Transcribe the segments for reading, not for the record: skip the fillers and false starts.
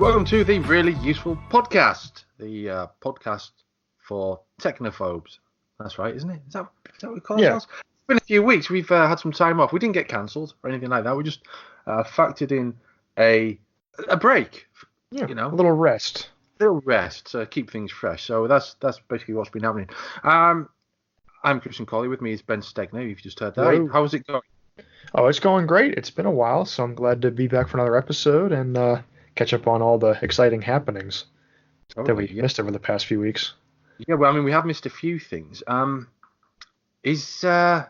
Welcome to the Really Useful Podcast, the podcast for technophobes. That's right, isn't it? Is that what we call ourselves? It's been a few weeks. We've had some time off. We didn't get cancelled or anything like that. We just factored in a break. Yeah, you know, a little rest. To keep things fresh. So that's basically what's been happening. I'm Christian Colley. With me is Ben Stegner. You've just heard that. Hello. How's it going? Oh, it's going great. It's been a while, so I'm glad to be back for another episode and catch up on all the exciting happenings that we missed over the past few weeks. Yeah, well, I mean, we have missed a few things. I was going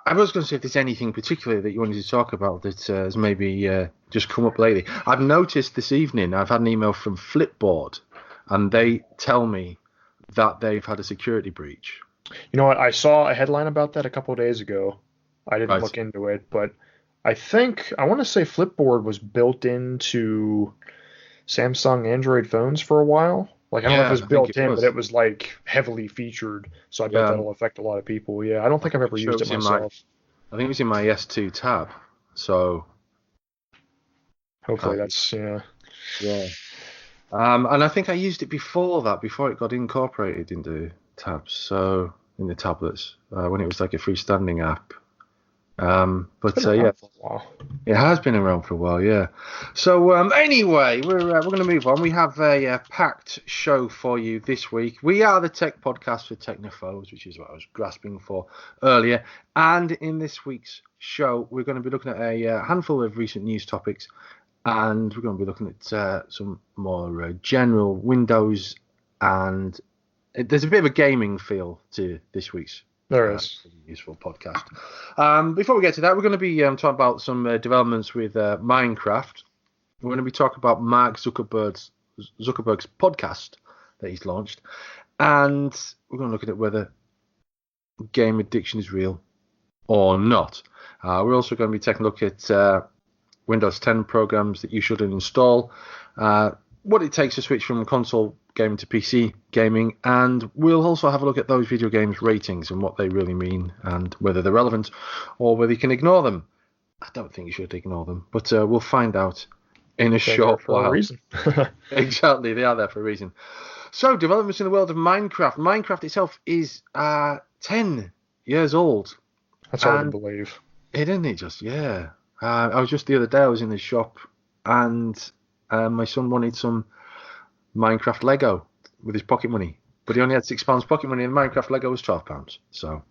to say if there's anything particular that you wanted to talk about that has maybe just come up lately. I've noticed this evening, I've had an email from Flipboard, and they tell me that they've had a security breach. You know what? I saw a headline about that a couple of days ago. I didn't look into it, but I want to say Flipboard was built into Samsung Android phones for a while. Like, I don't know if it was built in, but it was like heavily featured. So I bet that'll affect a lot of people. Yeah, I don't think I've ever used it myself. I think it was in my S2 tab. So hopefully that's yeah. And I think I used it before it got incorporated into tabs. So in the tablets when it was like a freestanding app. It has been around for a while, yeah. So anyway, we're going to move on. We have a packed show for you this week. We are the tech podcast for technophobes, which is what I was grasping for earlier. And in this week's show, we're going to be looking at a handful of recent news topics, and we're going to be looking at some more general Windows, and there's a bit of a gaming feel to this week's useful podcast. Before we get to that, we're going to be talking about some developments with Minecraft. We're going to be talking about Mark Zuckerberg's podcast that he's launched, and we're going to look at whether game addiction is real or not. We're also going to be taking a look at Windows 10 programs that you shouldn't install, what it takes to switch from console gaming to PC gaming, and we'll also have a look at those video games ratings and what they really mean and whether they're relevant or whether you can ignore them. I don't think you should ignore them, but we'll find out in a short while. For a reason. Exactly, they are there for a reason. So, developments in the world of Minecraft. Minecraft itself is 10 years old. That's hard to believe. Isn't it just? Yeah. I was just the other day, I was in the shop, and my son wanted some Minecraft Lego with his pocket money, but he only had £6 pocket money, and Minecraft Lego was £12. So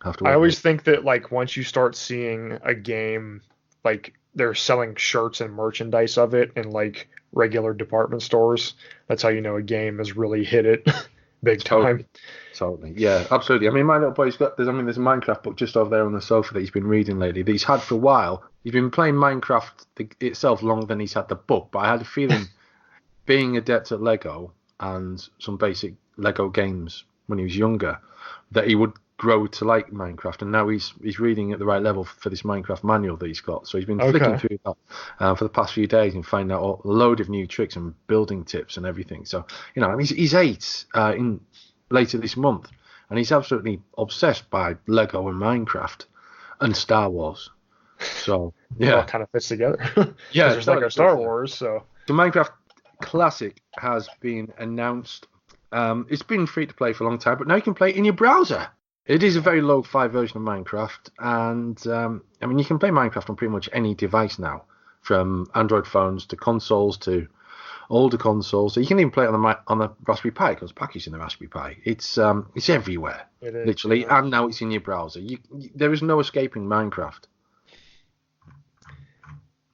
I always think that, like, once you start seeing a game, like, they're selling shirts and merchandise of it in like regular department stores, that's how you know a game has really hit it big time. Totally. Yeah, absolutely. I mean, my little boy's got there's a Minecraft book just over there on the sofa that he's been reading lately. That he's had for a while. He's been playing Minecraft itself longer than he's had the book, but I had a feeling being adept at Lego and some basic Lego games when he was younger, that he would grow to like Minecraft, and now he's reading at the right level for this Minecraft manual that he's got. So he's been flicking through that for the past few days and finding out a load of new tricks and building tips and everything. So, you know, I mean, he's 8 in later this month, and he's absolutely obsessed by Lego and Minecraft and Star Wars. So yeah, it all kind of fits together. Yeah, there's Lego Star Wars. So the Minecraft Classic has been announced. It's been free to play for a long time, but now you can play it in your browser. It is a very low-fi version of Minecraft, and I mean, you can play Minecraft on pretty much any device now, from Android phones to consoles to older consoles. So you can even play it on the Raspberry Pi, because it's packaged in the Raspberry Pi. It's everywhere, literally, and now it's in your browser. There is no escaping Minecraft.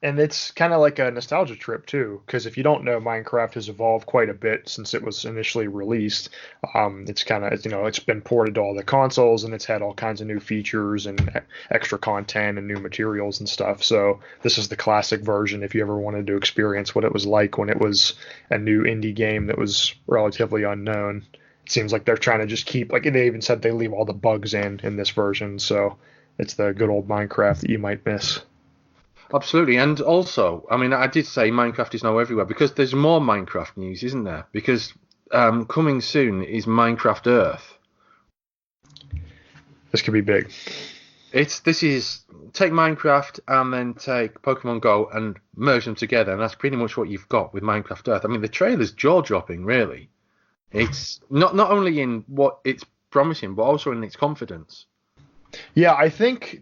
And it's kind of like a nostalgia trip too, because if you don't know, Minecraft has evolved quite a bit since it was initially released. It's kind of, it's been ported to all the consoles, and it's had all kinds of new features and extra content and new materials and stuff. So this is the classic version if you ever wanted to experience what it was like when it was a new indie game that was relatively unknown. It seems like they're trying to just keep, like they even said they leave all the bugs in this version. So it's the good old Minecraft that you might miss. Absolutely, and also, I mean, I did say Minecraft is now everywhere because there's more Minecraft news, isn't there? Because coming soon is Minecraft Earth. This could be big. This is take Minecraft and then take Pokemon Go and merge them together, and that's pretty much what you've got with Minecraft Earth. I mean, the trailer's jaw-dropping, really. It's not only in what it's promising, but also in its confidence. Yeah, I think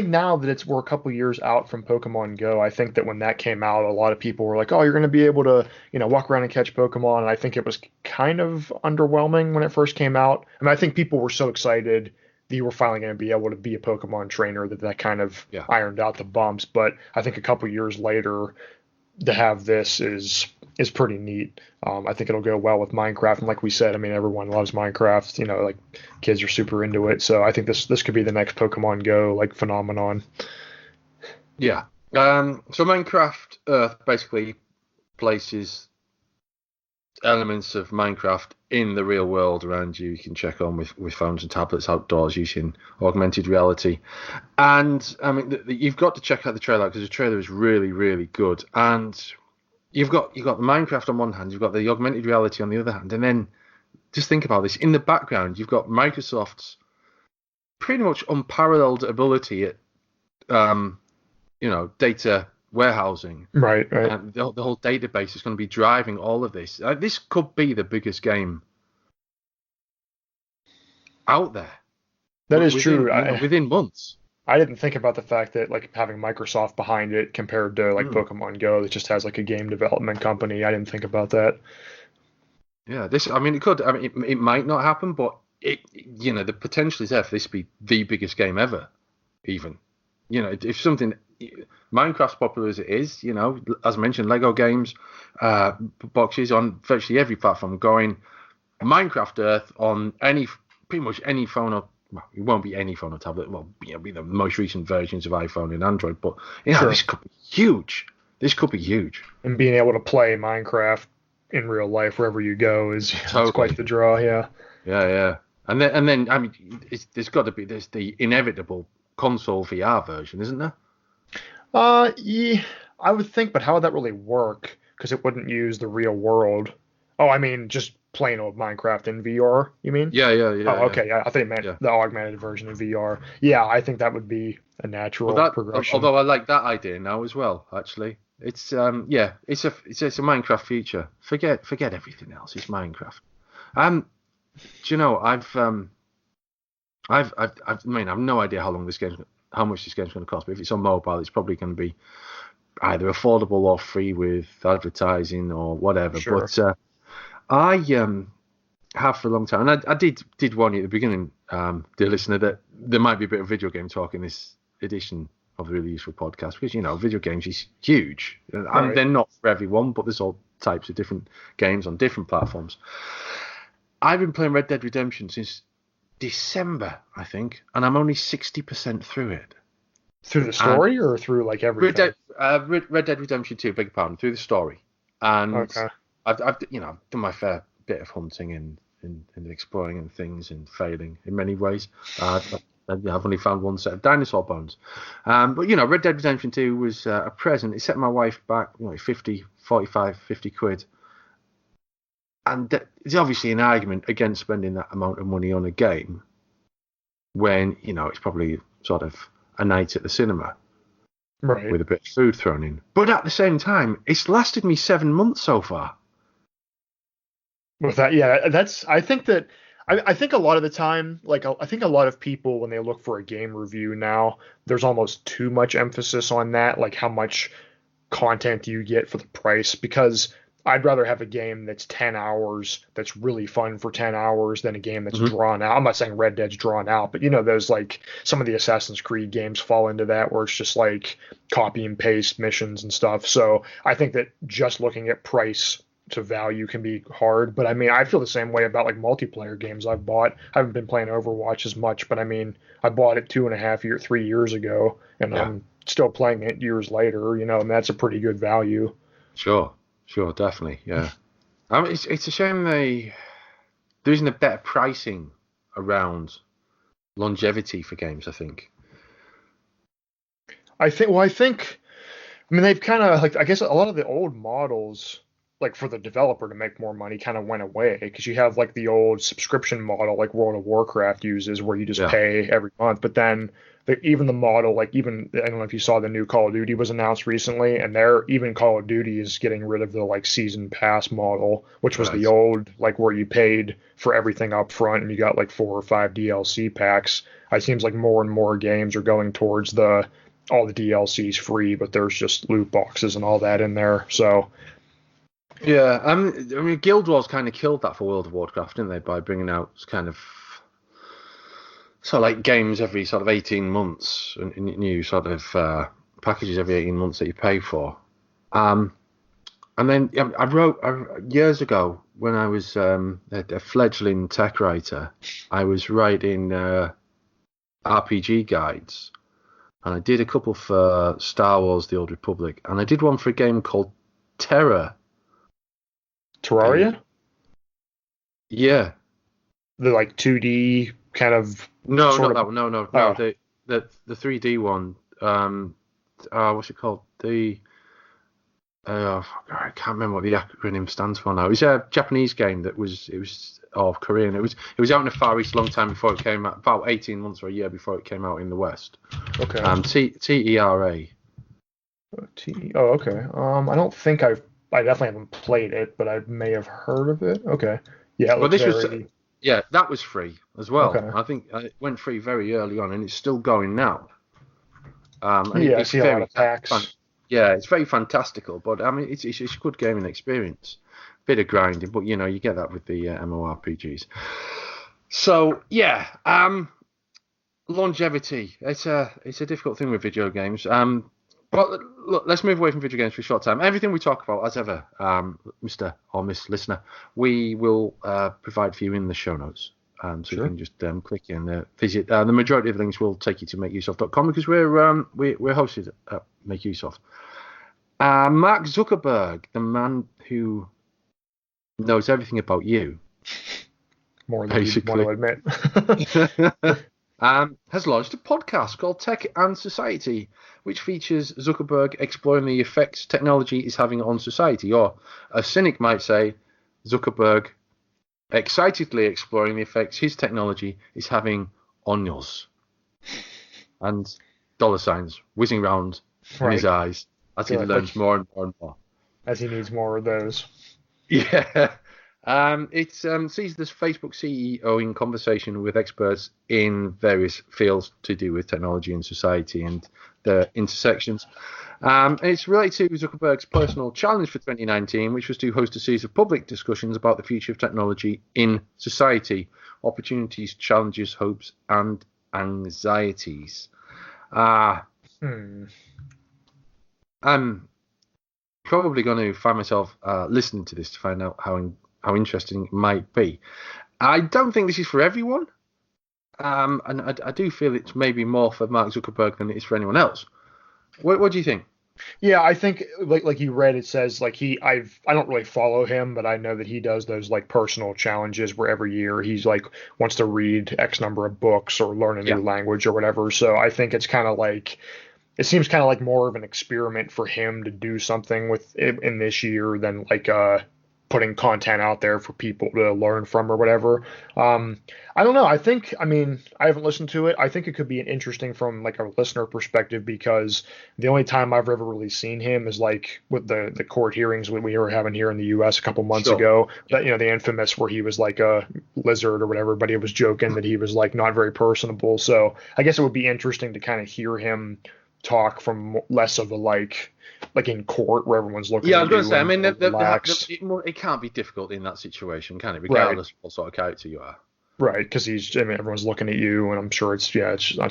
now that we're a couple years out from Pokemon Go, I think that when that came out, a lot of people were like, "Oh, you're going to be able to, walk around and catch Pokemon." And I think it was kind of underwhelming when it first came out. I mean, I think people were so excited that you were finally going to be able to be a Pokemon trainer that kind of Yeah. ironed out the bumps. But I think a couple years later, to have this is pretty neat. I think it'll go well with Minecraft, and like we said, I mean everyone loves Minecraft. Like kids are super into it, so I think this could be the next Pokemon Go like phenomenon. Yeah. So Minecraft Earth basically places elements of Minecraft in the real world around you. You can check on with phones and tablets outdoors using augmented reality. And I mean, you've got to check out the trailer because the trailer is really, really good. And you've got the Minecraft on one hand, you've got the augmented reality on the other hand, and then just think about this: in the background, you've got Microsoft's pretty much unparalleled ability at data warehousing. Right, right. And the whole database is going to be driving all of this. This could be the biggest game out there. That is true. Within months. I didn't think about the fact that like having Microsoft behind it compared to like Pokemon Go that just has like a game development company. I didn't think about that. Yeah, I mean, it could. I mean, it might not happen, but the potential is there for this to be the biggest game ever. Even, if something, Minecraft's popular as it is, as I mentioned, Lego games, boxes on virtually every platform, going Minecraft Earth on pretty much any phone or. Well, it won't be any phone or tablet. Well, it'll be the most recent versions of iPhone and Android. But Sure. This could be huge. This could be huge. And being able to play Minecraft in real life wherever you go is Totally. quite the draw. Yeah. Yeah. And then I mean, there's the inevitable console VR version, isn't there? Yeah, I would think, but how would that really work? Because it wouldn't use the real world. Oh, I mean, just plain old Minecraft in VR, you mean? Yeah. Oh, okay. Yeah, I think you meant the augmented version of VR. Yeah, I think that would be a natural progression. Although I like that idea now as well. Actually, it's it's a Minecraft feature. Forget everything else. It's Minecraft. Do you know I mean I've no idea how much this game's going to cost. But if it's on mobile, it's probably going to be either affordable or free with advertising or whatever. Sure. But I have for a long time, and I did warn you at the beginning, dear listener, that there might be a bit of video game talk in this edition of the Really Useful Podcast because video games is huge, and they're not for everyone, but there's all types of different games on different platforms. I've been playing Red Dead Redemption since December, I think, and I'm only 60% through it. Through the story or through like everything? Red Dead Redemption 2, beg your pardon, through the story, and okay. I've done my fair bit of hunting and exploring and things and failing in many ways. I've only found one set of dinosaur bones, but Red Dead Redemption 2 was a present. It set my wife back 50 quid. And there's obviously an argument against spending that amount of money on a game when, it's probably sort of a night at the cinema with a bit of food thrown in. But at the same time, it's lasted me 7 months so far. With that, yeah, I think a lot of the time, I think a lot of people, when they look for a game review now, there's almost too much emphasis on that, like how much content you get for the price, because I'd rather have a game that's 10 hours that's really fun for 10 hours than a game that's drawn out. I'm not saying Red Dead's drawn out, but those like some of the Assassin's Creed games fall into that where it's just like copy and paste missions and stuff. So I think that just looking at price to value can be hard. But I mean, I feel the same way about like multiplayer games I've bought. I haven't been playing Overwatch as much, but I mean, I bought it 3 years ago and I'm still playing it years later, and that's a pretty good value. Sure, definitely, yeah. I mean, it's a shame there isn't a better pricing around longevity for games. I think. I mean, they've kind of like, I guess a lot of the old models like for the developer to make more money kind of went away because you have like the old subscription model like World of Warcraft uses where you just Yeah. pay every month. But then even the model, like even I don't know if you saw the new Call of Duty was announced recently, and they're even Call of Duty is getting rid of the like season pass model, which was the Right. old like where you paid for everything up front and you got like 4 or 5 DLC packs. It seems like more and more games are going towards the all the DLCs free, but there's just loot boxes and all that in there. So Yeah. I mean, Guild Wars kind of killed that for World of Warcraft, didn't they, by bringing out kind of sort of like games every sort of 18 months and new sort of packages every 18 months that you pay for. Um, and then years ago when I was a fledgling tech writer, I was writing RPG guides, and I did a couple for Star Wars: The Old Republic, and I did one for a game called Terra. And Terraria, yeah, the like 2D kind of no, sort not of. that one. No, Oh, the 3D one. What's it called? I can't remember what the acronym stands for now. It was a Japanese game Korean. It was out in the Far East a long time before it came out, about 18 months or a year before it came out in the West. okay. TERA. Oh, okay. I definitely haven't played it, but I may have heard of it. Okay. Yeah, it But looks this was, very yeah, that was free as well. okay. I think it went free very early on, and it's still going now. And Yeah, I it's see a lot very of fun. packs. Yeah, it's very fantastical. But I mean, it's a good gaming experience. Bit of grinding, but you get that with the MMORPGs. So yeah, longevity. It's a difficult thing with video games. But look, let's move away from video games for a short time. Everything we talk about, as ever, Mr. or Miss Listener, we will provide for you in the show notes. So you Sure. can just click in, visit. The majority of the links will take you to makeuseof.com because we're hosted at MakeUseOf. Mark Zuckerberg, the man who knows everything about you, More than you'd want basically. to admit. Has launched a podcast called Tech and Society, which features Zuckerberg exploring the effects technology is having on society, or a cynic might say, Zuckerberg excitedly exploring the effects his technology is having on us. And dollar signs whizzing round in his Right. eyes as he learns Like more and more and more. as he needs more of those. Yeah. It sees this Facebook CEO in conversation with experts in various fields to do with technology and society and the intersections. And it's related to Zuckerberg's personal challenge for 2019, which was to host a series of public discussions about the future of technology in society, opportunities, challenges, hopes, and anxieties. Hmm. I'm probably going to find myself listening to this to find out how interesting it might be. I don't think this is for everyone, and I do feel it's maybe more for Mark Zuckerberg than it is for anyone else. What do you think? Yeah, I think like you read it says like I don't really follow him, but I know that he does those like personal challenges where every year he's like wants to read X number of books or learn a Yeah, new language or whatever. So I think it's kind of like it seems kind of like more of an experiment for him to do something with it in this year than like putting content out there for people to learn from or whatever. Um, I don't know. I mean, I haven't listened to it. I think it could be an interesting from like a listener perspective because the only time I've ever really seen him is like with the court hearings we were having here in the U.S. a couple months sure. ago. Yeah, That the infamous where he was like a lizard or whatever, but he was joking that he was like not very personable. So I guess it would be interesting to kind of hear him talk from less of a like in court where everyone's looking yeah. I at was going to you say. I and mean, more relaxed. it can't be difficult in that situation, can it? Right. Regardless of what sort of character you are. Right, because I mean, everyone's looking at you, and I'm sure it's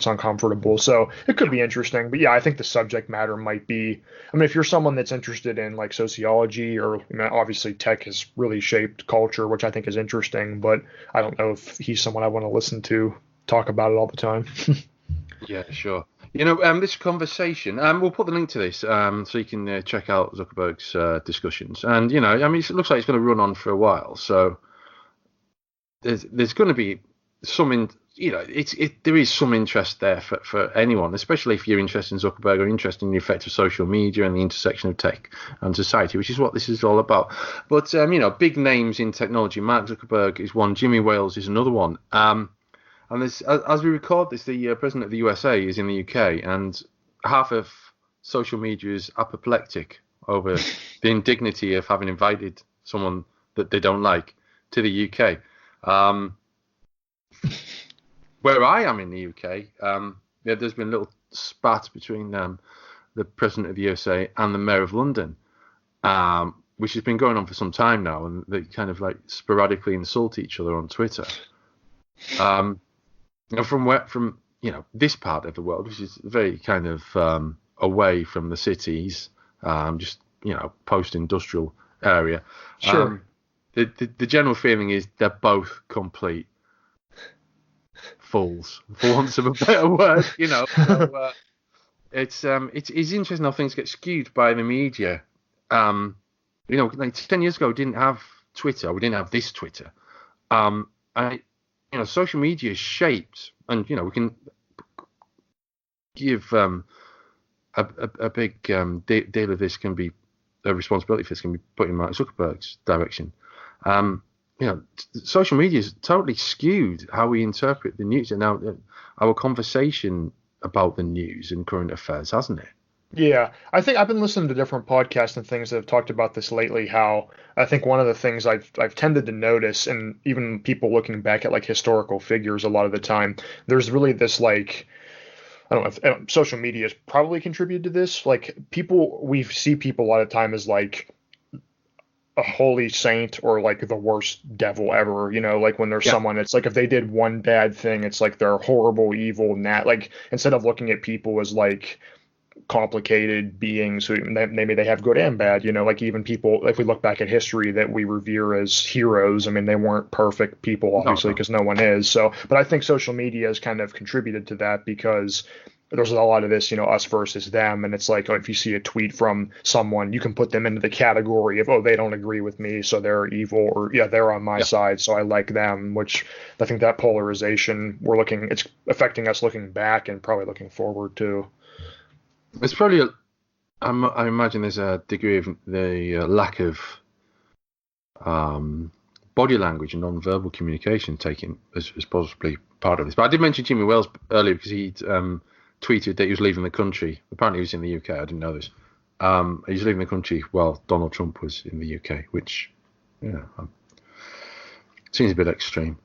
uncomfortable. So it could Yeah. be interesting, but yeah, I think the subject matter might be. I mean, if you're someone that's interested in like sociology, or obviously tech has really shaped culture, which I think is interesting, but I don't know if he's someone I want to listen to talk about it all the time. Yeah, sure. This conversation, we'll put the link to this, so you can check out Zuckerberg's discussions. And I mean, it looks like it's going to run on for a while, so there's going to be there is some interest there for anyone, especially if you're interested in Zuckerberg or interested in the effect of social media and the intersection of tech and society, which is what this is all about. But big names in technology. Mark Zuckerberg is one. Jimmy Wales is another one. And there's, as we record this, the president of the USA is in the UK, and half of social media is apoplectic over the indignity of having invited someone that they don't like to the UK. Where I am in the UK, there's been a little spat between the president of the USA and the mayor of London, which has been going on for some time now, and they kind of like sporadically insult each other on Twitter. From this part of the world, which is very kind of away from the cities, just post-industrial area. Sure. The general feeling is they're both complete fools, for want of a better word. So, it's interesting how things get skewed by the media. Like 10 years ago, we didn't have Twitter. We didn't have this Twitter. Social media is shaped, and we can give a big deal of this can be a responsibility for this can be put in Mark Zuckerberg's direction. Social media is totally skewed how we interpret the news, and now our conversation about the news and current affairs, hasn't it? Yeah, I think I've been listening to different podcasts and things that have talked about this lately. How I think one of the things I've tended to notice, and even people looking back at like historical figures, a lot of the time, there's really this like. I don't know if social media has probably contributed to this. Like we see people a lot of time as like a holy saint or like the worst devil ever, like when there's someone, it's like if they did one bad thing, it's like they're horrible, evil, like instead of looking at people as like complicated beings who maybe they have good and bad, like even people, if we look back at history that we revere as heroes, I mean, they weren't perfect people, obviously, because no one is. So, but I think social media has kind of contributed to that because there's a lot of this, us versus them. And it's like, if you see a tweet from someone, you can put them into the category of, they don't agree with me, so they're evil, or they're on my side, so I like them, which I think that polarization it's affecting us looking back and probably looking forward too. It's probably, I imagine there's a degree of the lack of body language and non-verbal communication taken as possibly part of this. But I did mention Jimmy Wales earlier because he'd tweeted that he was leaving the country. Apparently he was in the UK. I didn't know this. He was leaving the country while Donald Trump was in the UK, which seems a bit extreme.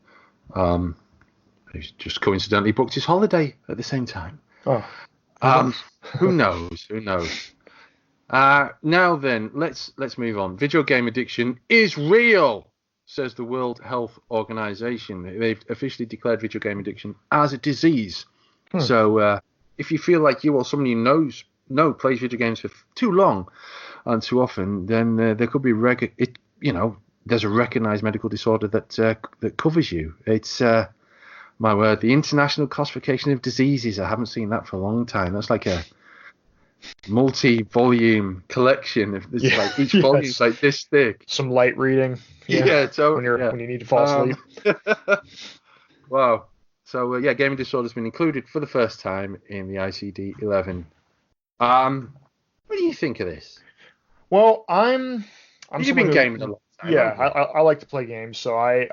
He's just coincidentally booked his holiday at the same time. Oh. Who knows? Now then, let's move on. Video game addiction is real, says the World Health Organization. They've officially declared video game addiction as a disease. So if you feel like you or somebody you know plays video games for too long and too often, then there could be there's a recognized medical disorder that covers you. It's my word, the International Classification of Diseases. I haven't seen that for a long time. That's like a multi-volume collection of this. Like each volume is like this thick. Some light reading. So when you need to fall asleep. Wow. So gaming disorder has been included for the first time in the ICD-11. What do you think of this? Well, You've been gaming a lot. I like to play games, so I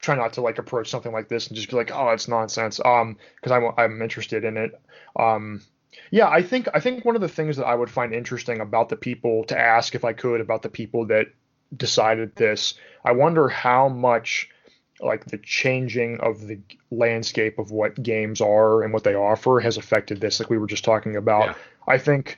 try not to like approach something like this and just be like, oh, it's nonsense. Because I'm interested in it. I think one of the things that I would find interesting about the people to ask, if I could, about the people that decided this, I wonder how much like the changing of the landscape of what games are and what they offer has affected this, like we were just talking about. Yeah. I think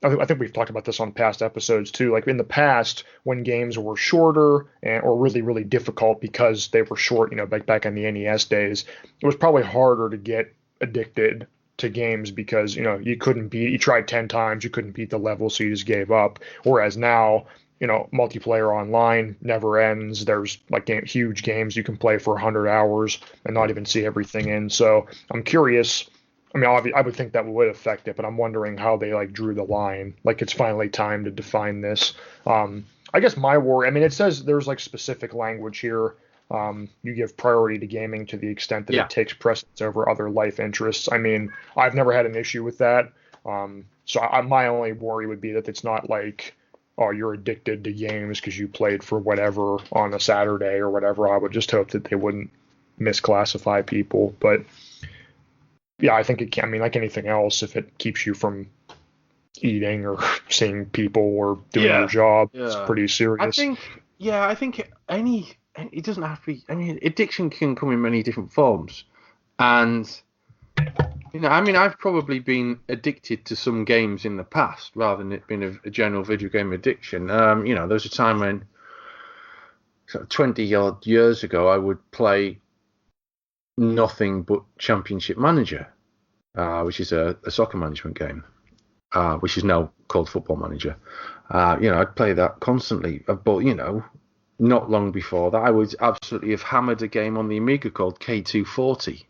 we've talked about this on past episodes too. Like in the past, when games were shorter or really, really difficult because they were short, back in the NES days, it was probably harder to get addicted to games because, you tried 10 times, you couldn't beat the level, so you just gave up. Whereas now, multiplayer online never ends. There's like huge games you can play for 100 hours and not even see everything in. So I'm curious. I mean, I would think that would affect it, but I'm wondering how they like drew the line. Like it's finally time to define this. I guess my worry, I mean, it says there's like specific language here you give priority to gaming to the extent that Yeah. it takes precedence over other life interests. I mean, I've never had an issue with that. My only worry would be that it's not like, oh, you're addicted to games because you played for whatever on a Saturday or whatever. I would just hope that they wouldn't misclassify people. But yeah, I think it can. I mean, like anything else, if it keeps you from eating or seeing people or doing your job, it's Yeah. pretty serious. I think it doesn't have to be. I mean, addiction can come in many different forms, and I mean, I've probably been addicted to some games in the past rather than it being a general video game addiction. There was a time when, sort of 20 odd years ago, I would play nothing but Championship Manager, which is a soccer management game, which is now called Football Manager. I'd play that constantly, but not long before that, I would absolutely have hammered a game on the Amiga called K240,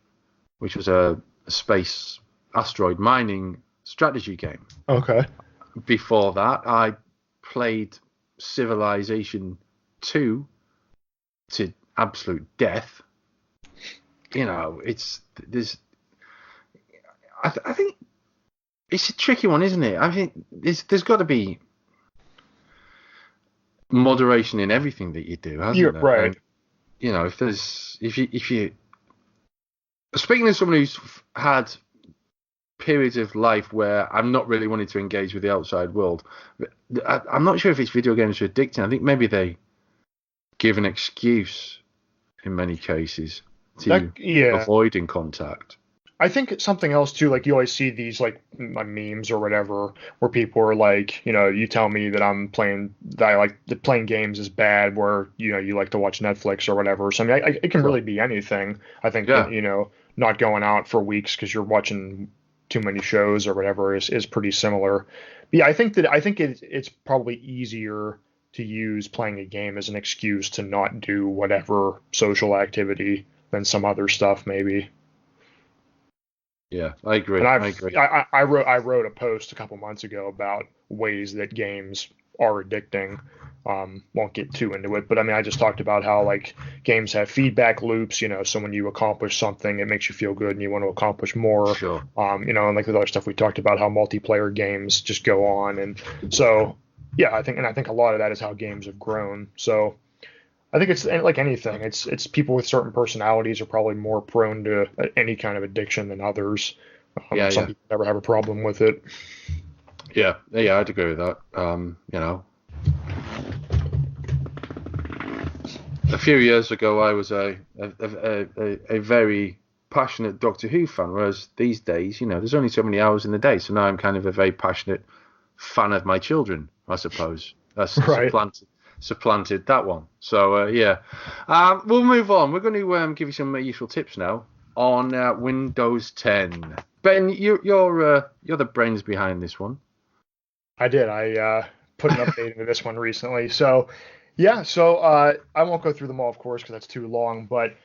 which was a space asteroid mining strategy game. Okay. Before that, I played Civilization 2 to absolute death. I think it's a tricky one, isn't it? I think there's got to be moderation in everything that you do, hasn't there? Right. And, if you speaking as someone who's had periods of life where I'm not really wanting to engage with the outside world, I'm not sure if it's video games are addicting. I think maybe they give an excuse in many cases to avoiding contact. I think something else too, like you always see these like memes or whatever, where people are like, you tell me that I like that playing games is bad, where you like to watch Netflix or whatever. So I mean, it can really be anything. I think that, not going out for weeks because you're watching too many shows or whatever is pretty similar. But yeah, I think it's probably easier to use playing a game as an excuse to not do whatever social activity than some other stuff maybe. Yeah, I agree. And I agree. I wrote a post a couple months ago about ways that games are addicting. Won't get too into it, but I mean, I just talked about how like games have feedback loops. So when you accomplish something, it makes you feel good and you want to accomplish more. Sure. And like with other stuff we talked about, how multiplayer games just go on, and so yeah, I think a lot of that is how games have grown. So I think it's like anything. It's people with certain personalities are probably more prone to any kind of addiction than others. Some people never have a problem with it. Yeah, I'd agree with that. A few years ago, I was a very passionate Doctor Who fan, whereas these days, there's only so many hours in the day. So now I'm kind of a very passionate fan of my children, I suppose. That's right. Supplanted that one. So we'll move on. We're going to give you some useful tips now on Windows 10. Ben, you're the brains behind this one. I did. I put an update into this one recently. So yeah. So I won't go through them all, of course, because that's too long. But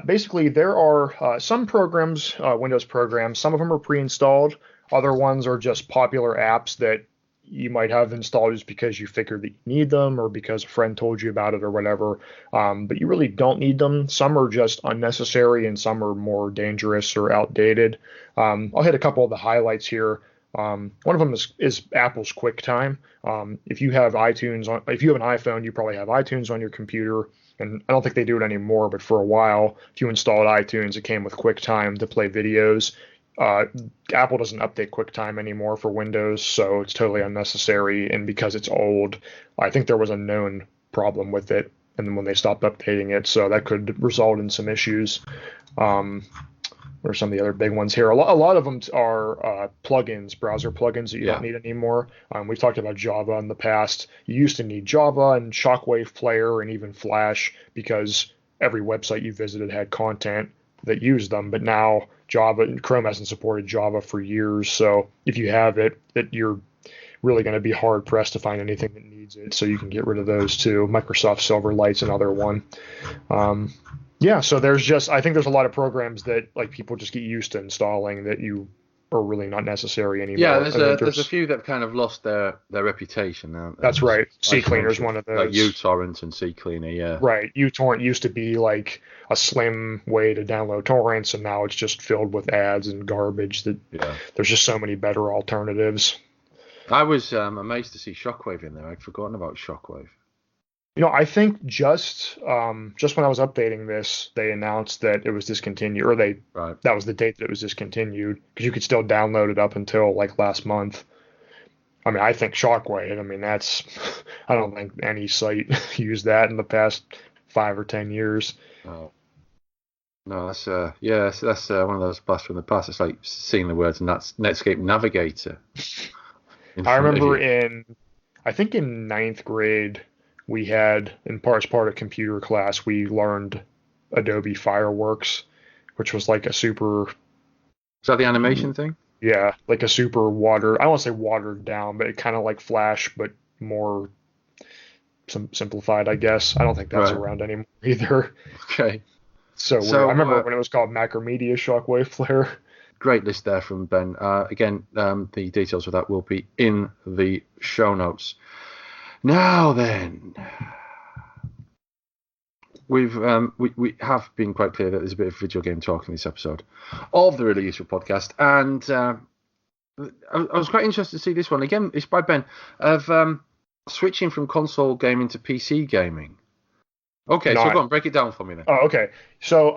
basically, there are some programs, Windows programs. Some of them are pre-installed. Other ones are just popular apps that you might have installed just because you figured that you need them or because a friend told you about it or whatever. But you really don't need them. Some are just unnecessary and some are more dangerous or outdated. I'll hit a couple of the highlights here. One of them is Apple's QuickTime. If you have an iPhone, you probably have iTunes on your computer. And I don't think they do it anymore, but for a while, if you installed iTunes, it came with QuickTime to play videos. Apple doesn't update QuickTime anymore for Windows, so it's totally unnecessary. And because it's old, I think there was a known problem with it, and then when they stopped updating it, so that could result in some issues. What are some of the other big ones here? A lot of them are plugins, browser plugins that you don't need anymore. We've talked about Java in the past. You used to need Java and Shockwave Player and even Flash because every website you visited had content that used them, but now Chrome hasn't supported Java for years. So if you have it, that you're really going to be hard pressed to find anything that needs it. So you can get rid of those too. Microsoft Silverlight's another one. So I think there's a lot of programs that like people just get used to installing that you are really not necessary Yeah, anymore. there's And then a few that have kind of lost their reputation, aren't there? that's right. As you CCleaner is mentioned, one of like those. uTorrent and CCleaner, yeah. Right. uTorrent used to be like a slim way to download torrents, and now it's just filled with ads and garbage that Yeah. there's just so many better alternatives. I was amazed to see Shockwave in there. I'd forgotten about Shockwave. I think just when I was updating this, they announced that it was discontinued, or Right. that was the date that it was discontinued because you could still download it up until like last month. I mean, I think Shockwave. I mean, that's I don't think any site used that in the past 5 or 10 years. Oh. No, that's one of those blasts from the past. It's like seeing the words and that's Netscape Navigator in I front of remember you. I think in ninth grade, we had, in part of computer class, we learned Adobe Fireworks, which was like a super, Is that the animation thing? yeah, like a super I don't want to say watered down, but it kind of like Flash, but more simplified, I guess. I don't think that's Right. around anymore either. Okay. So weird. I So remember when it was called Macromedia Shockwave Flare. great list there from Ben. Again, the details of that will be in the show notes. Now then, we have been quite clear that there's a bit of video game talk in this episode of the Really Useful Podcast, and I was quite interested to see this one again. It's by Ben of switching from console gaming to PC gaming. Okay, so go on, break it down for me then. Oh, okay. So,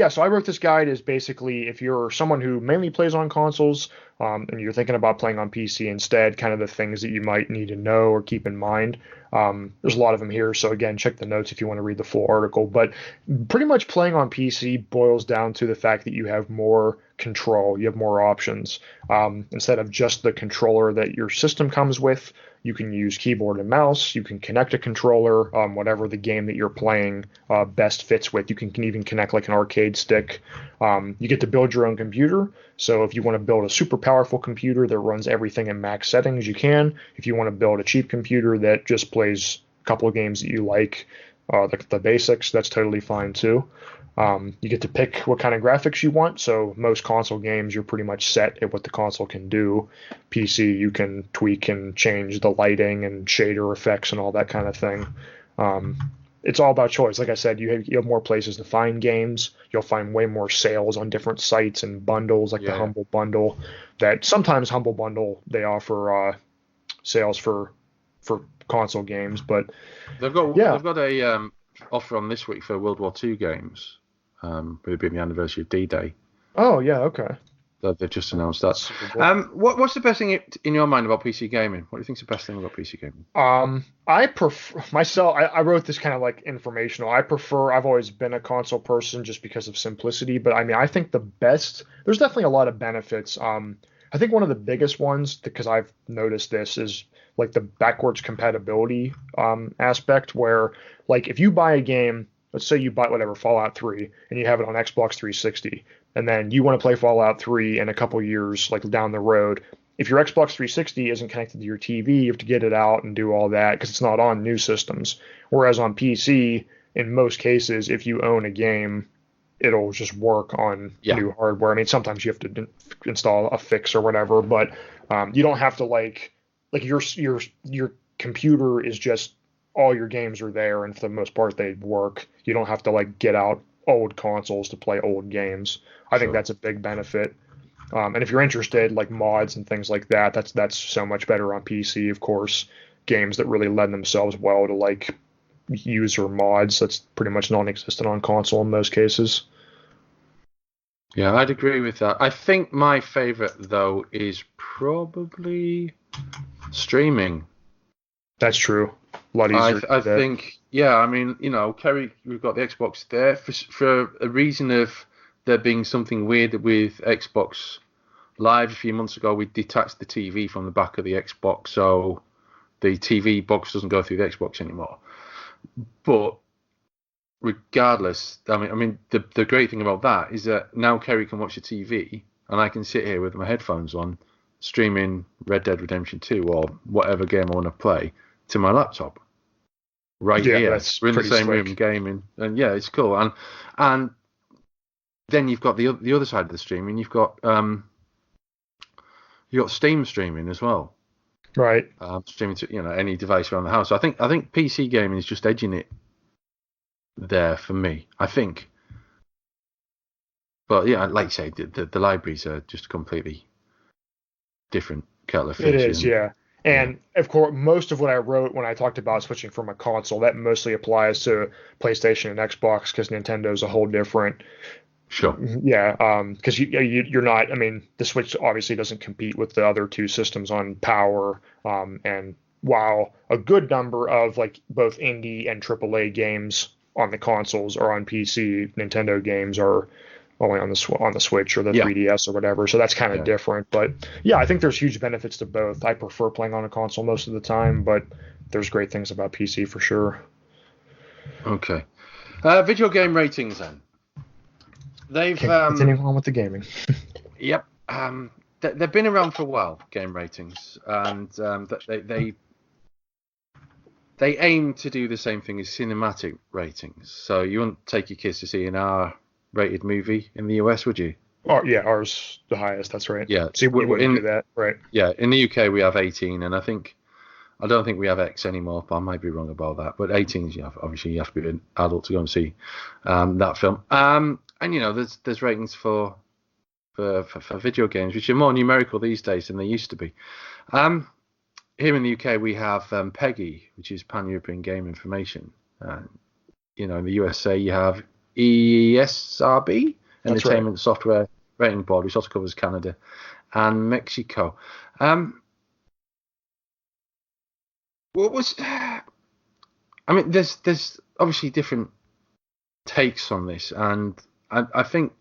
so I wrote this guide is basically if you're someone who mainly plays on consoles, and you're thinking about playing on PC instead, kind of the things that you might need to know or keep in mind. There's a lot of them here, so again, check the notes if you want to read the full article. But pretty much playing on PC boils down to the fact that you have more control, you have more options. Instead of just the controller that your system comes with, you can use keyboard and mouse. You can connect a controller, whatever the game that you're playing best fits with. You can even connect like an arcade stick. You get to build your own computer. So if you want to build a super powerful computer that runs everything in max settings, you can. If you want to build a cheap computer that just plays a couple of games that you like, the basics, that's totally fine too. You get to pick what kind of graphics you want. So most console games, you're pretty much set at what the console can do. PC, you can tweak and change the lighting and shader effects and all that kind of thing. It's all about choice. Like I said, you have more places to find games. You'll find way more sales on different sites and bundles, like the Humble Bundle. That sometimes Humble Bundle they offer sales for console games, but they've got a offer on this week for World War II games. With it being the anniversary of D-Day. Oh yeah, okay. They've just announced that. What's the best thing in your mind about PC gaming? What do you think's the best thing about PC gaming? I prefer myself. I wrote this kind of like informational. I've always been a console person just because of simplicity. But I mean, I think there's definitely a lot of benefits. I think one of the biggest ones, because I've noticed this, is like the backwards compatibility aspect, where like if you buy a game. Let's say you buy whatever, Fallout 3, and you have it on Xbox 360, and then you want to play Fallout 3 in a couple years, like down the road. If your Xbox 360 isn't connected to your TV, you have to get it out and do all that because it's not on new systems. Whereas on PC, in most cases, if you own a game, it'll just work on new hardware. I mean, sometimes you have to install a fix or whatever, but you don't have to like your computer is just all your games are there, and for the most part, they work. You don't have to like get out old consoles to play old games. I think that's a big benefit. And if you're interested, like mods and things like that, that's so much better on PC. Of course, games that really lend themselves well to like user mods, that's pretty much non-existent on console in most cases. Yeah, I'd agree with that. I think my favorite though is probably streaming. That's true. A lot easier. I think, I mean, Kerry, we've got the Xbox there for a reason of there being something weird with Xbox Live a few months ago. We detached the TV from the back of the Xbox, so the TV box doesn't go through the Xbox anymore. But regardless, I mean, the great thing about that is that now Kerry can watch the TV, and I can sit here with my headphones on, streaming Red Dead Redemption 2 or whatever game I want to play to my laptop right here. We're in the same room gaming, and it's cool. And then you've got the other side of the streaming. You've got You got Steam streaming as well. Right. Streaming to any device around the house. So I think PC gaming is just edging it there for me. I think, but yeah, like you say, the libraries are just completely different kettle of It fish, is, isn't it? yeah. Yeah, And of course, most of what I wrote when I talked about switching from a console, that mostly applies to PlayStation and Xbox because Nintendo's a whole different. sure. Yeah, because you're not. I mean, the Switch obviously doesn't compete with the other two systems on power. And while a good number of like both indie and AAA games on the consoles are on PC, Nintendo games are only on the Switch or the Yeah, 3DS or whatever. So that's kind of yeah. different. But yeah, I think there's huge benefits to both. I prefer playing on a console most of the time, but there's great things about PC for sure. Okay. Video game ratings then. They've Continuing on with the gaming. yep. They've been around for a while. Game ratings, and they aim to do the same thing as cinematic ratings. So you wouldn't take your kids to see an R-rated movie in the US, would you? Oh yeah, ours the highest. That's right. Yeah. See, we wouldn't do that, right? Yeah, in the UK we have 18, and I don't think we have X anymore, but I might be wrong about that. But 18 is, obviously you have to be an adult to go and see that film. And there's ratings for video games, which are more numerical these days than they used to be. Here in the UK we have PEGI, which is Pan-European Game Information. In the USA you have ESRB, Entertainment Software Rating Board, which also covers Canada and Mexico. There's obviously different takes on this, and I think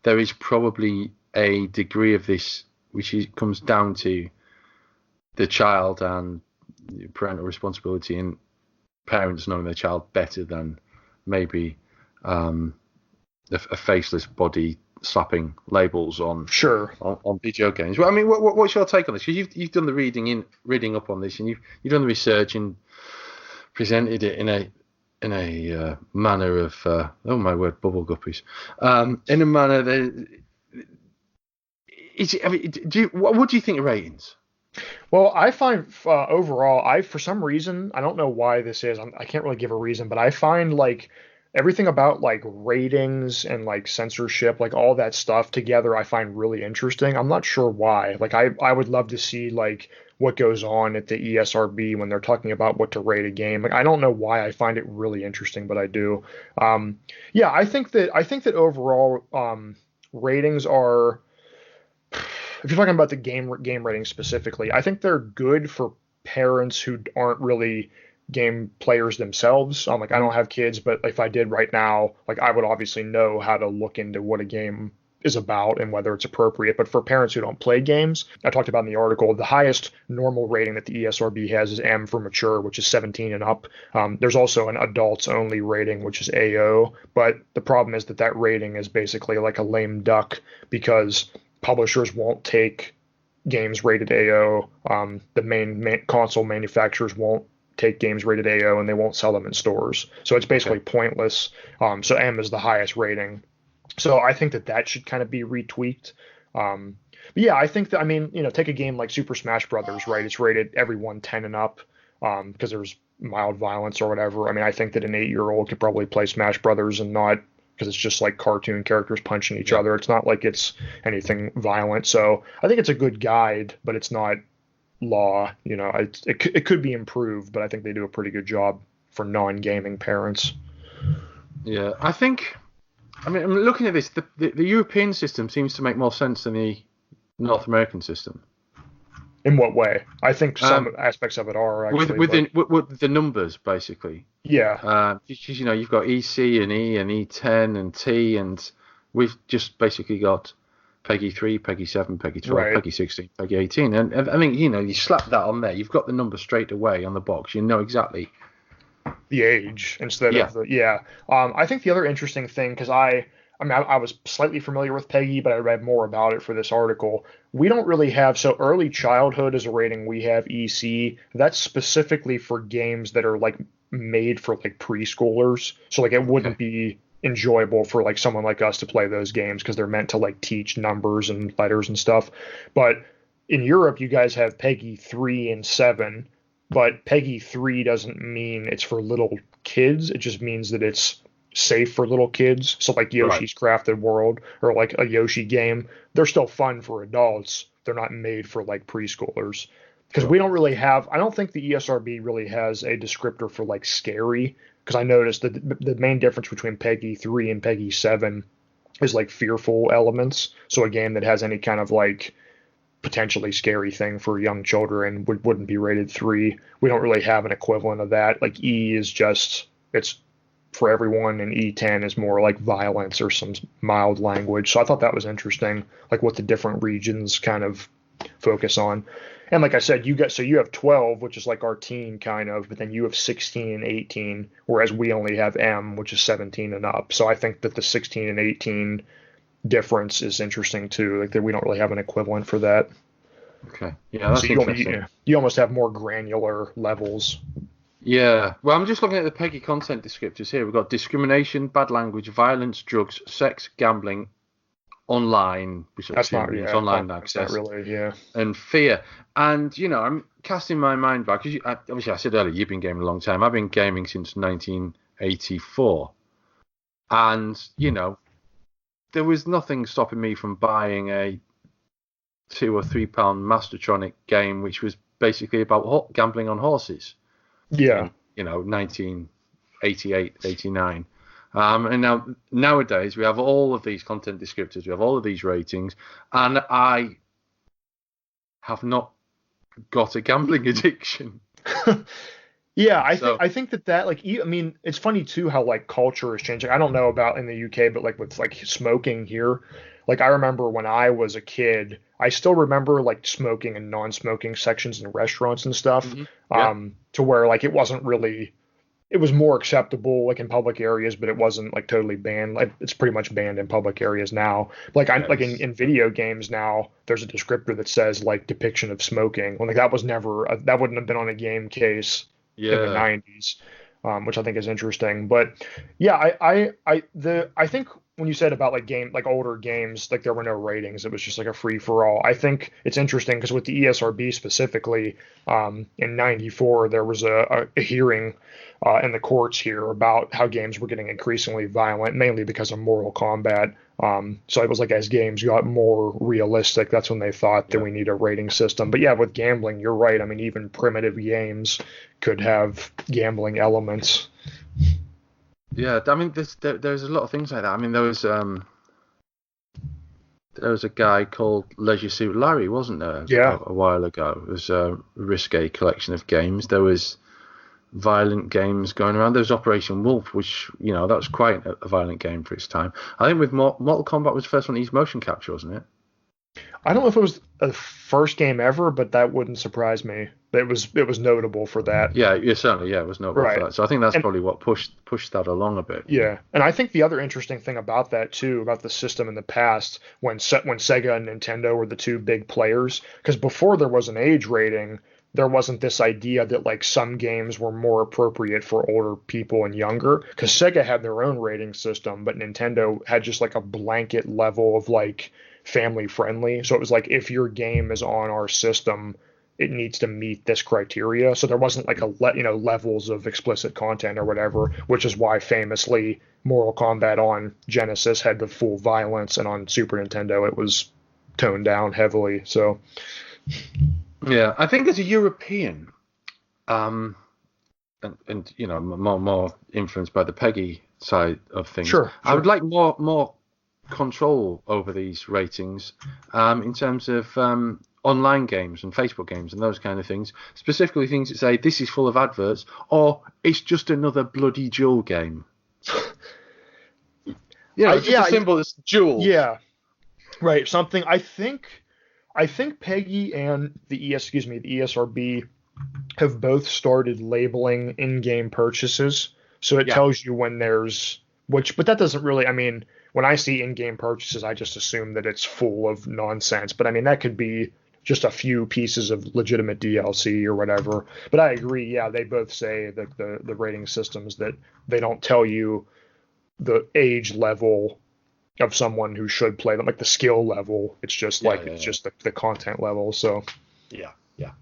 there is probably a degree of this which comes down to the child and parental responsibility and parents knowing their child better than maybe a faceless body slapping labels on Sure. on video games. Well, I mean, what's your take on this? Because you've done the reading up on this, and you've done the research and presented it in a manner of oh my word, bubble guppies. In a manner that is. I mean, what do you think of ratings? Well, I find overall, for some reason, I don't know why this is. I can't really give a reason, but I find like everything about like ratings and like censorship, like all that stuff together, I find really interesting. I'm not sure why. Like I would love to see like what goes on at the ESRB when they're talking about what to rate a game. Like I don't know why I find it really interesting, but I do. Yeah, I think that overall ratings are. If you're talking about the game ratings specifically, I think they're good for parents who aren't really game players themselves. Like I don't have kids, but if I did right now, like I would obviously know how to look into what a game is about and whether it's appropriate. But for parents who don't play games, I talked about in the article, the highest normal rating that the ESRB has is M for mature, which is 17 and up. There's also an adults only rating, which is AO. But the problem is that rating is basically like a lame duck because publishers won't take games rated AO. The main console manufacturers won't take games rated AO, and they won't sell them in stores. So it's basically pointless. So M is the highest rating. So I think that should kind of be retweaked. But yeah, I think that, I mean, take a game like Super Smash Brothers, right? It's rated everyone 10 and up because there's mild violence or whatever. I mean, I think that an 8-year-old could probably play Smash Brothers and not, because it's just like cartoon characters punching each other. It's not like it's anything violent. So I think it's a good guide, but it's not law. It could be improved, but I think they do a pretty good job for non-gaming parents. Yeah, I mean, I'm looking at this. The European system seems to make more sense than the North American system. In what way? I think some aspects of it are actually with the numbers basically. Yeah. Because you've got EC and E and E10 and T, and we've just basically got PEGI 3, PEGI 7, PEGI 12, Right. PEGI 16, PEGI 18, and I mean you slap that on there, you've got the number straight away on the box. You know exactly The age instead of the. I think the other interesting thing, because I was slightly familiar with PEGI, but I read more about it for this article. We don't really have, so early childhood is a rating. We have EC. That's specifically for games that are like made for like preschoolers. So like it wouldn't be enjoyable for like someone like us to play those games because they're meant to like teach numbers and letters and stuff. But in Europe, you guys have PEGI 3 and 7, but PEGI 3 doesn't mean it's for little kids. It just means that it's safe for little kids. So like Right. Yoshi's Crafted World or like a Yoshi game, they're still fun for adults. They're not made for like preschoolers. Because Sure. we don't really have, I don't think the ESRB really has a descriptor for like scary. Because I noticed that the main difference between PEGI 3 and PEGI 7 is like fearful elements. So a game that has any kind of like potentially scary thing for young children wouldn't be rated 3. We don't really have an equivalent of that. Like E is just it's for everyone, and E10 is more like violence or some mild language. So I thought that was interesting, like what the different regions kind of focus on. And like I said, you have 12, which is like our teen kind of, but then you have 16 and 18, whereas we only have M, which is 17 and up. So I think that the 16 and 18 difference is interesting too. Like that we don't really have an equivalent for that. Okay. Yeah, So that's interesting. you almost have more granular levels. Yeah. Well, I'm just looking at the PEGI content descriptors here. We've got discrimination, bad language, violence, drugs, sex, gambling, online, which I That's assume not means yeah. online That's not access, really yeah. and fear. And I'm casting my mind back because obviously I said earlier you've been gaming a long time. I've been gaming since 1984, and there was nothing stopping me from buying a £2 or £3 Mastertronic game, which was basically about gambling on horses Yeah. in 1988, 89. And nowadays we have all of these content descriptors, we have all of these ratings, and I have not got a gambling addiction. Yeah, So I think that like I mean it's funny too how like culture is changing. I don't know about in the UK, but like with like smoking here, like I remember when I was a kid, I still remember like smoking and non-smoking sections in restaurants and stuff, yeah, to where like it wasn't really it was more acceptable like in public areas, but it wasn't like totally banned. Like it's pretty much banned in public areas now. Like I'm yeah, like in video games now, there's a descriptor that says like depiction of smoking. Well, like that was never that wouldn't have been on a game case in the yeah, 90s, which I think is interesting. But yeah, I think when you said about like older games, like there were no ratings, it was just like a free for all. I think it's interesting because with the ESRB specifically, in '94 there was a hearing in the courts here about how games were getting increasingly violent, mainly because of Mortal Kombat. So it was like as games got more realistic, that's when they thought that yeah. we need a rating system. But yeah, with gambling, you're right. I mean, even primitive games could have gambling elements. Yeah, I mean, there's a lot of things like that. I mean, there was a guy called Leisure Suit Larry, wasn't there, Yeah. a while ago? It was a risque collection of games. There was violent games going around. There was Operation Wolf, which that was quite a violent game for its time. I think with Mortal Kombat was the first one to use motion capture, wasn't it? I don't know if it was a first game ever, but that wouldn't surprise me. It was notable for that. Yeah, certainly, yeah, it was notable for Right. that. So I think that's And probably what pushed that along a bit. yeah, and I think the other interesting thing about that too, about the system in the past, when Sega and Nintendo were the two big players, because before there was an age rating, there wasn't this idea that like some games were more appropriate for older people and younger. Because Sega had their own rating system, but Nintendo had just like a blanket level of like family friendly. So it was like if your game is on our system, it needs to meet this criteria. So there wasn't like levels of explicit content or whatever, which is why famously Mortal Kombat on Genesis had the full violence, and on Super Nintendo it was toned down heavily. So Yeah, I think as a European, um, and more influenced by the Peggy side of things, sure, I would sure. like more control over these ratings, in terms of online games and Facebook games and those kind of things. Specifically, things that say this is full of adverts or it's just another bloody Duel game. Just Yeah, as simple as Duel. yeah, right. Something I think Peggy and the ESRB have both started labeling in-game purchases, so it Yeah, tells you when there's but that doesn't really. I mean, when I see in-game purchases, I just assume that it's full of nonsense. But I mean, that could be just a few pieces of legitimate DLC or whatever. But I agree. Yeah, they both say that the rating systems that they don't tell you the age level of someone who should play them, like the skill level. It's just Yeah, like yeah, it's yeah. just the content level. So Yeah, yeah,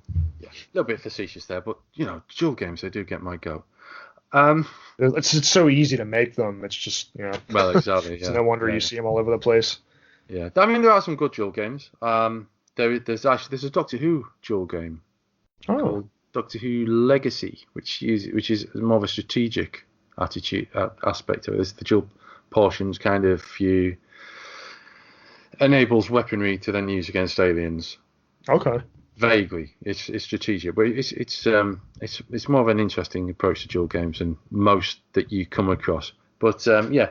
yeah. A little bit facetious there, but dual games they do get my goat. Um, it's so easy to make them. It's just well, exactly. it's Yeah, no wonder yeah, you see them all over the place. yeah. I mean, there are some good dual games. There's a Doctor Who dual game Oh, called Doctor Who Legacy, which is more of a strategic attitude aspect of it. There's the dual portions kind of you enables weaponry to then use against aliens. okay. Vaguely, it's strategic, but it's more of an interesting approach to dual games than most that you come across. But I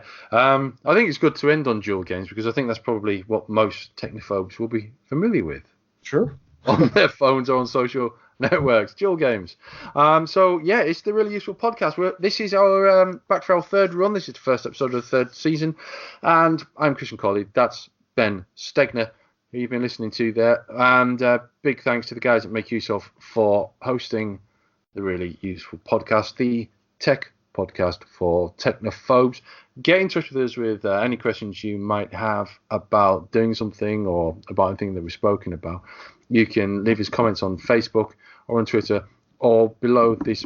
think it's good to end on dual games because I think that's probably what most technophobes will be familiar with Sure. on their phones or on social networks. Dual games. So yeah, it's the Really Useful Podcast. This is our back for our third run. This is the first episode of the third season, and I'm Christian Colley. That's Ben Stegner, who you've been listening to there. And big thanks to the guys at Make Use Of for hosting the Really Useful Podcast, the tech podcast for technophobes. Get in touch with us with any questions you might have about doing something or about anything that we've spoken about. You can leave us comments on Facebook or on Twitter or below this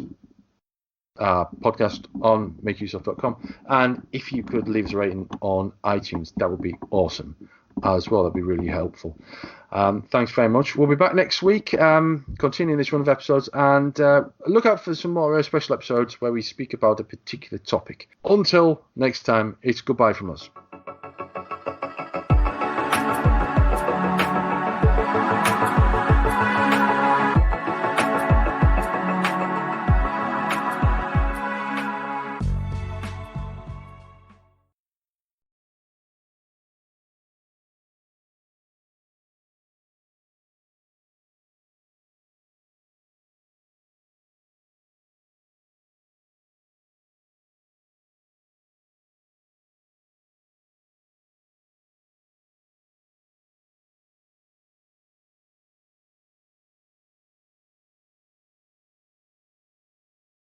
podcast on makeuseof.com. And if you could leave us a rating on iTunes, that would be awesome as well. That'd be really helpful. Thanks very much. We'll be back next week, continuing this run of episodes, and look out for some more special episodes where we speak about a particular topic. Until next time, it's goodbye from us.